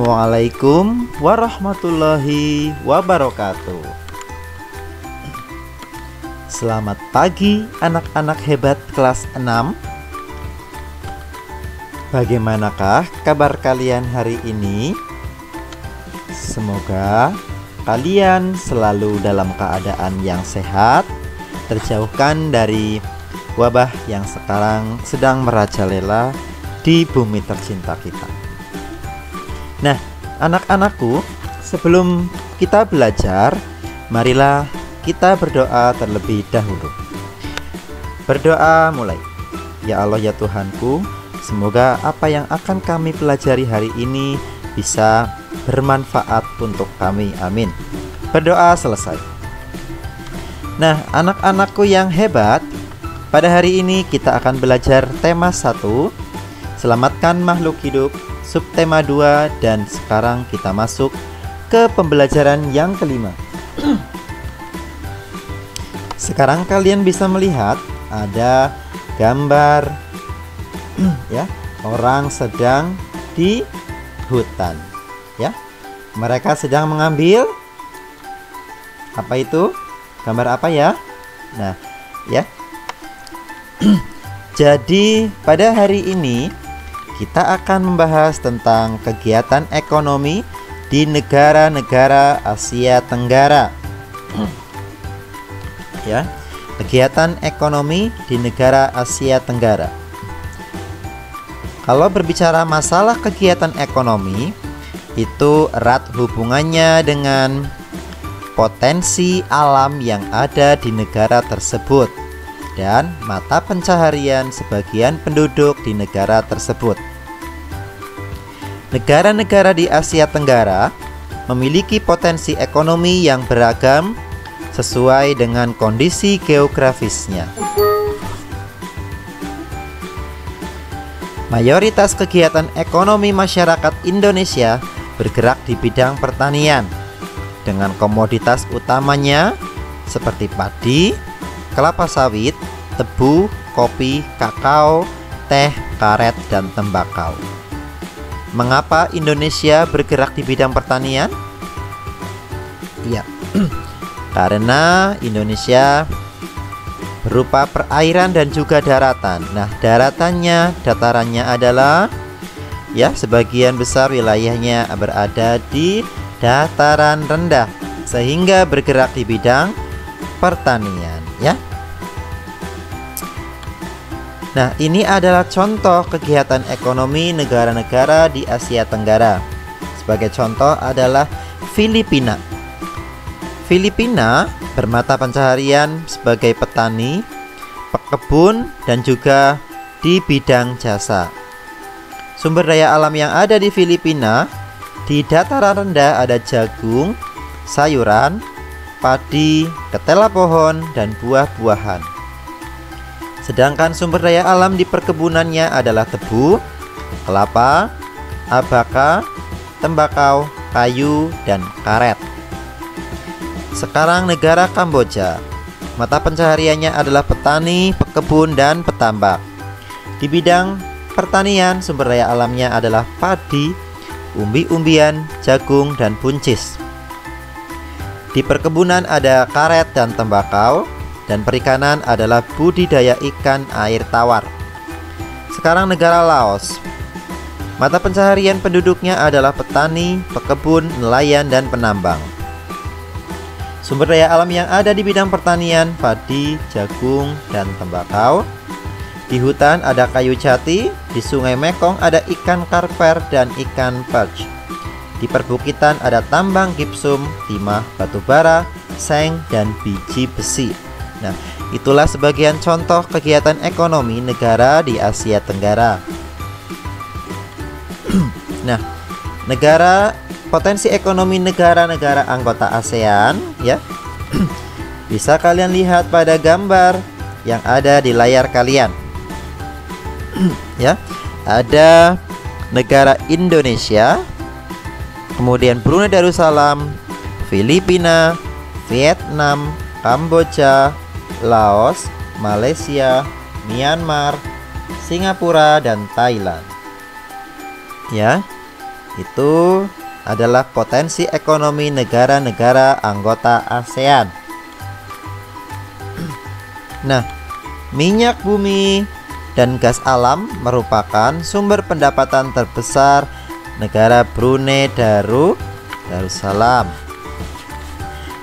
Assalamualaikum warahmatullahi wabarakatuh. Selamat pagi anak-anak hebat kelas 6. Bagaimanakah kabar kalian hari ini? Semoga kalian selalu dalam keadaan yang sehat, terjauhkan dari wabah yang sekarang sedang merajalela di bumi tercinta kita. Nah, anak-anakku, sebelum kita belajar, marilah kita berdoa terlebih dahulu. Berdoa mulai. Ya Allah ya Tuhanku, semoga apa yang akan kami pelajari hari ini bisa bermanfaat untuk kami. Amin. Berdoa selesai. Nah, anak-anakku yang hebat, pada hari ini kita akan belajar tema 1, selamatkan makhluk hidup, subtema 2, dan sekarang kita masuk ke pembelajaran yang kelima. Sekarang kalian bisa melihat ada gambar ya, orang sedang di hutan ya. Mereka sedang mengambil apa itu? Gambar apa ya? Nah, ya. Jadi pada hari ini kita akan membahas tentang kegiatan ekonomi di negara-negara Asia Tenggara. Ya, kegiatan ekonomi di negara Asia Tenggara. Kalau berbicara masalah kegiatan ekonomi, itu erat hubungannya dengan potensi alam yang ada di negara tersebut dan mata pencaharian sebagian penduduk di negara tersebut. Negara-negara di Asia Tenggara memiliki potensi ekonomi yang beragam sesuai dengan kondisi geografisnya. Mayoritas kegiatan ekonomi masyarakat Indonesia bergerak di bidang pertanian dengan komoditas utamanya seperti padi, kelapa sawit, tebu, kopi, kakao, teh, karet, dan tembakau. Mengapa Indonesia bergerak di bidang pertanian? Ya, karena Indonesia berupa perairan dan juga daratan. Nah, datarannya adalah ya, sebagian besar wilayahnya berada di dataran rendah sehingga bergerak di bidang pertanian ya. Nah, ini adalah contoh kegiatan ekonomi negara-negara di Asia Tenggara. Sebagai contoh adalah Filipina. Filipina bermata pencaharian sebagai petani, pekebun, dan juga di bidang jasa. Sumber daya alam yang ada di Filipina, di dataran rendah ada jagung, sayuran, padi, ketela pohon, dan buah-buahan. Sedangkan sumber daya alam di perkebunannya adalah tebu, kelapa, abaka, tembakau, kayu, dan karet. Sekarang negara Kamboja, mata pencahariannya adalah petani, pekebun, dan petambak. Di bidang pertanian, sumber daya alamnya adalah padi, umbi-umbian, jagung, dan buncis. Di perkebunan ada karet dan tembakau, dan perikanan adalah budidaya ikan air tawar. Sekarang negara Laos, mata pencaharian penduduknya adalah petani, pekebun, nelayan, dan penambang. Sumber daya alam yang ada di bidang pertanian, padi, jagung, dan tembakau. Di hutan ada kayu jati, di sungai Mekong ada ikan karper dan ikan perch. Di perbukitan ada tambang gipsum, timah, batu bara, seng, dan biji besi. Nah, itulah sebagian contoh kegiatan ekonomi negara di Asia Tenggara. Nah, potensi ekonomi negara-negara anggota ASEAN ya. Bisa kalian lihat pada gambar yang ada di layar kalian. Ya, ada negara Indonesia, kemudian Brunei Darussalam, Filipina, Vietnam, Kamboja, Laos, Malaysia, Myanmar, Singapura, dan Thailand. Ya. itu adalah potensi ekonomi negara-negara anggota ASEAN. Nah, minyak bumi dan gas alam merupakan sumber pendapatan terbesar negara Brunei Darussalam.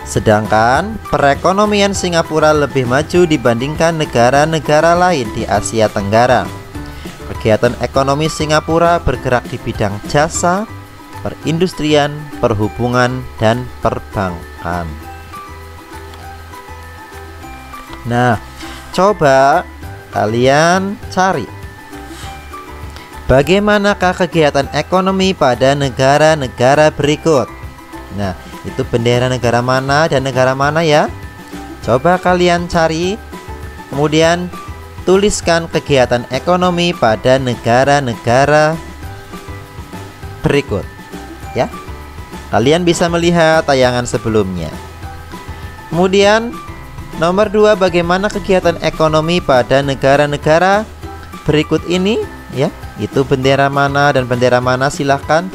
Sedangkan perekonomian Singapura lebih maju dibandingkan negara-negara lain di Asia Tenggara. Kegiatan ekonomi Singapura bergerak di bidang jasa, perindustrian, perhubungan, dan perbankan. Nah, coba kalian cari bagaimanakah kegiatan ekonomi pada negara-negara berikut. Nah, itu bendera negara mana dan negara mana ya? Coba kalian cari, kemudian tuliskan kegiatan ekonomi pada negara-negara berikut ya. Kalian bisa melihat tayangan sebelumnya. Kemudian nomor 2, bagaimana kegiatan ekonomi pada negara-negara berikut ini ya. Itu bendera mana dan bendera mana, silahkan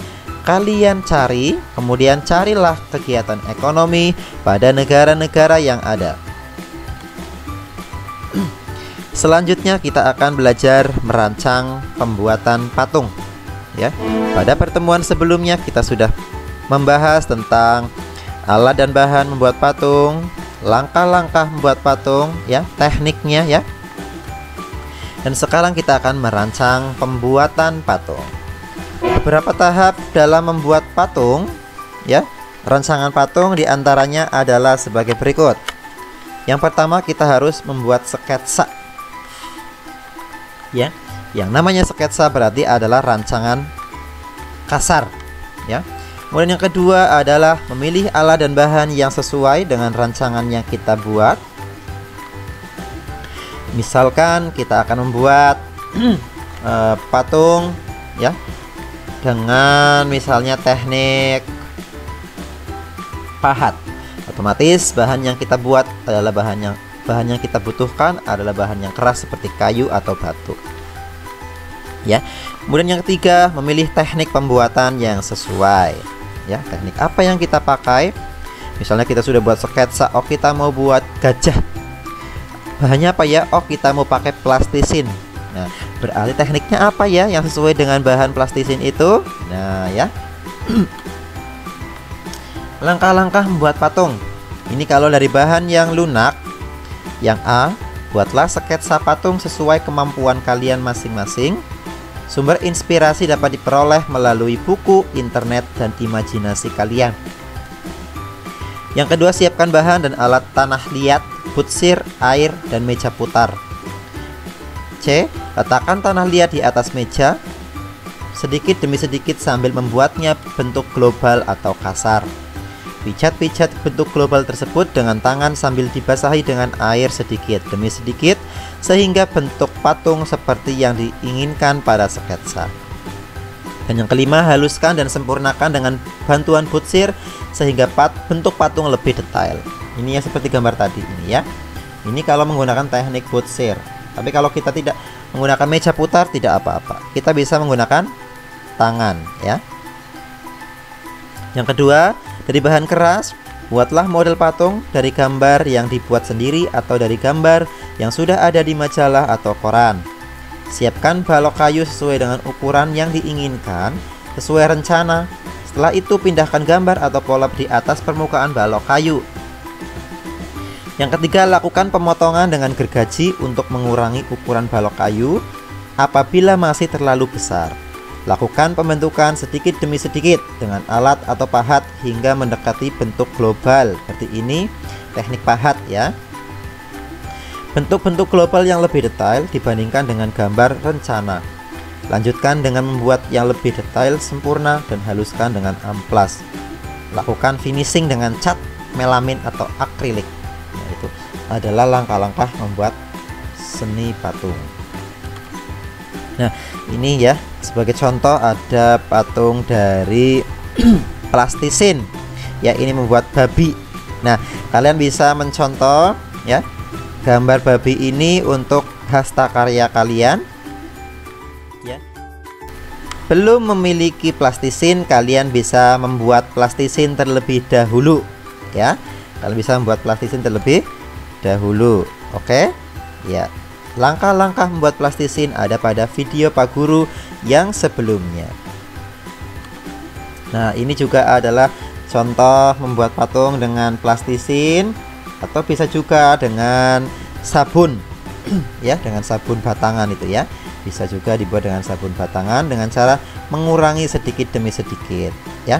kalian cari. Kemudian carilah kegiatan ekonomi pada negara-negara yang ada. Selanjutnya kita akan belajar merancang pembuatan patung ya. Pada pertemuan sebelumnya kita sudah membahas tentang alat dan bahan membuat patung, langkah-langkah membuat patung ya, tekniknya ya. Dan sekarang kita akan merancang pembuatan patung. Beberapa tahap dalam membuat patung ya. Rancangan patung diantaranya adalah sebagai berikut. Yang pertama, kita harus membuat sketsa ya. Yang namanya sketsa berarti adalah rancangan kasar ya. Kemudian yang kedua adalah memilih alat dan bahan yang sesuai dengan rancangan yang kita buat. Misalkan kita akan membuat patung ya dengan misalnya teknik pahat. Otomatis bahan yang kita buat adalah bahan yang kita butuhkan adalah bahan yang keras seperti kayu atau batu. Ya. Kemudian yang ketiga, memilih teknik pembuatan yang sesuai. Ya, teknik apa yang kita pakai? Misalnya kita sudah buat sketsa, oh kita mau buat gajah. Bahannya apa ya? Oh kita mau pakai plastisin. Nah, berarti tekniknya apa ya yang sesuai dengan bahan plastisin itu? Nah, ya. Langkah-langkah membuat patung. Ini kalau dari bahan yang lunak. Yang A, buatlah sketsa patung sesuai kemampuan kalian masing-masing. Sumber inspirasi dapat diperoleh melalui buku, internet, dan imajinasi kalian. Yang kedua, siapkan bahan dan alat tanah liat, putsir, air, dan meja putar. C, letakkan tanah liat di atas meja sedikit demi sedikit sambil membuatnya bentuk global atau kasar. Pijat-pijat bentuk global tersebut dengan tangan sambil dibasahi dengan air sedikit demi sedikit sehingga bentuk patung seperti yang diinginkan pada sketsa. Dan yang kelima, haluskan dan sempurnakan dengan bantuan putsir sehingga bentuk patung lebih detail. Ini yang seperti gambar tadi ini ya. Ini kalau menggunakan teknik putsir. Tapi kalau kita tidak menggunakan meja putar tidak apa-apa. Kita bisa menggunakan tangan ya. Yang kedua, dari bahan keras, buatlah model patung dari gambar yang dibuat sendiri atau dari gambar yang sudah ada di majalah atau koran. Siapkan balok kayu sesuai dengan ukuran yang diinginkan, sesuai rencana. Setelah itu pindahkan gambar atau pola di atas permukaan balok kayu. Yang ketiga, lakukan pemotongan dengan gergaji untuk mengurangi ukuran balok kayu apabila masih terlalu besar. Lakukan pembentukan sedikit demi sedikit dengan alat atau pahat hingga mendekati bentuk global. Seperti ini teknik pahat ya. Bentuk-bentuk global yang lebih detail dibandingkan dengan gambar rencana. Lanjutkan dengan membuat yang lebih detail, sempurna, dan haluskan dengan amplas. Lakukan finishing dengan cat, melamin, atau akrilik. Nah, itu adalah langkah-langkah membuat seni patung. Nah, ini ya sebagai contoh ada patung dari plastisin. Ya, ini membuat babi. Nah, kalian bisa mencontoh ya gambar babi ini untuk hasta karya kalian. Ya. belum memiliki plastisin, kalian bisa membuat plastisin terlebih dahulu ya. Kalian bisa membuat plastisin terlebih dahulu. Oke? Ya. Langkah-langkah membuat plastisin ada pada video Pak Guru yang sebelumnya. Nah, ini juga adalah contoh membuat patung dengan plastisin, atau bisa juga dengan sabun ya, dengan sabun batangan itu ya. Bisa juga dibuat dengan sabun batangan dengan cara mengurangi sedikit demi sedikit ya.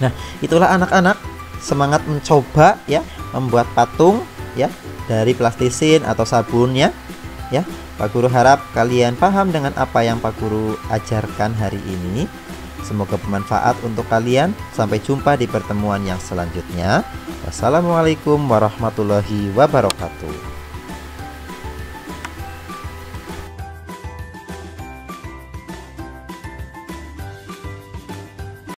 Nah, itulah anak-anak semangat mencoba ya membuat patung ya dari plastisin atau sabunnya ya. Pak Guru harap kalian paham dengan apa yang Pak Guru ajarkan hari ini. Semoga bermanfaat untuk kalian. Sampai jumpa di pertemuan yang selanjutnya. Wassalamualaikum warahmatullahi wabarakatuh.